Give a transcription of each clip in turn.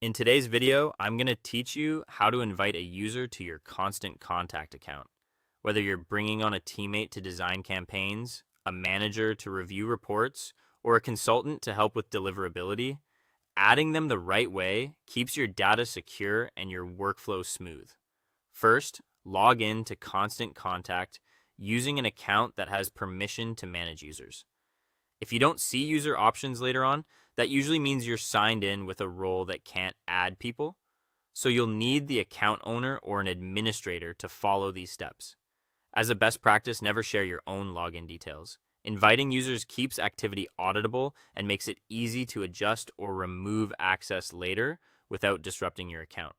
In today's video, I'm going to teach you how to invite a user to your Constant Contact account. Whether you're bringing on a teammate to design campaigns, a manager to review reports, or a consultant to help with deliverability, adding them the right way keeps your data secure and your workflow smooth. First, log in to Constant Contact using an account that has permission to manage users. If you don't see user options later on, that usually means you're signed in with a role that can't add people. So you'll need the account owner or an administrator to follow these steps. As a best practice, never share your own login details. Inviting users keeps activity auditable and makes it easy to adjust or remove access later without disrupting your account.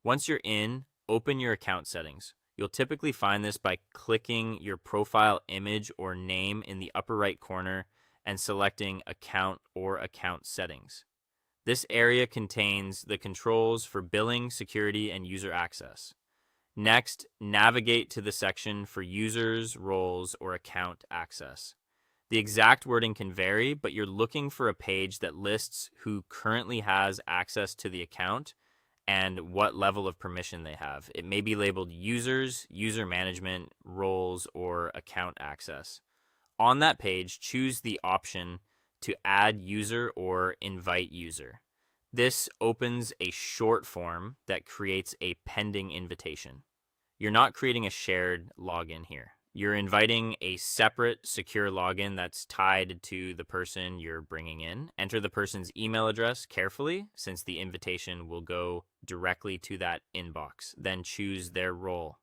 Once you're in, open your account settings. You'll typically find this by clicking your profile image or name in the upper right corner and selecting Account or Account Settings. This area contains the controls for billing, security, and user access. Next, navigate to the section for users, roles, or account access. The exact wording can vary, but you're looking for a page that lists who currently has access to the account and what level of permission they have. It may be labeled users, user management, roles, or account access. On that page, choose the option to add user or invite user. This opens a short form that creates a pending invitation. You're not creating a shared login here. You're inviting a separate secure login that's tied to the person you're bringing in. Enter the person's email address carefully since the invitation will go directly to that inbox. Then choose their role.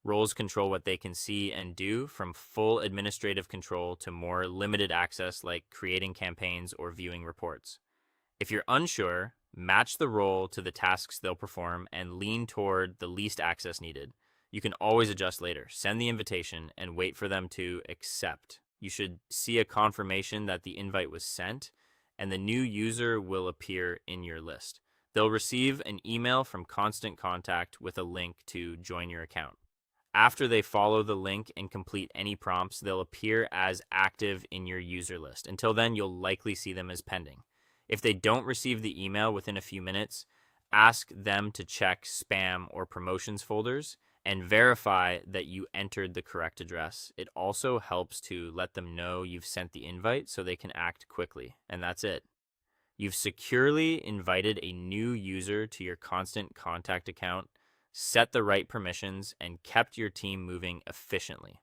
Roles control what they can see and do, from full administrative control to more limited access like creating campaigns or viewing reports. If you're unsure, match the role to the tasks they'll perform and lean toward the least access needed. You can always adjust later. Send the invitation and wait for them to accept. You should see a confirmation that the invite was sent, and the new user will appear in your list. They'll receive an email from Constant Contact with a link to join your account. After they follow the link and complete any prompts, they'll appear as active in your user list. Until then, you'll likely see them as pending. If they don't receive the email within a few minutes, ask them to check spam or promotions folders and verify that you entered the correct address. It also helps to let them know you've sent the invite so they can act quickly. And that's it. You've securely invited a new user to your Constant Contact account, set the right permissions, and kept your team moving efficiently.